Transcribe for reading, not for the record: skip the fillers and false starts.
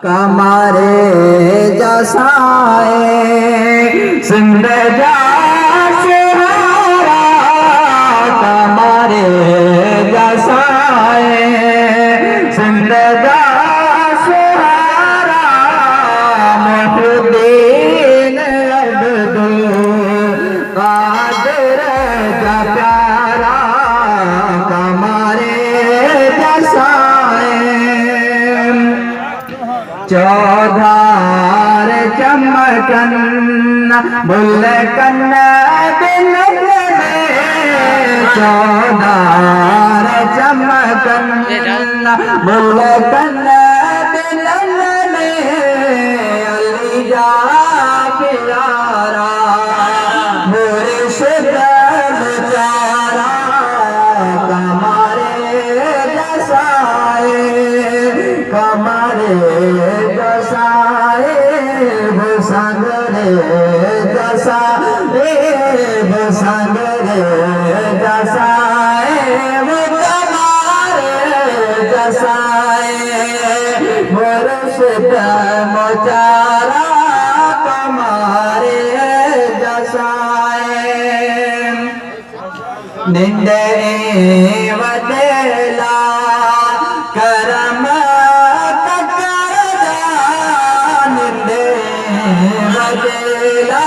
कमारे जसाए सिंध जा सुहारा कमारे जसाए सिंध जा सुहारा मुहद्दीन अब्दुल कादिर जा प्यारा कमारे जसाए चौधार चमकन बुलकन दिल में चौधार चमकन बुलकन दिल में अली जा प्यारा मुर्शिद बेचारा कमारे जसाए कमारे जसाए भसंगरे जसाए भसंगरे जसाए वो कमारे जसाए मुर्शिद मोचारा कमारे जसाए निंदे वदेला करम निंदे वदेला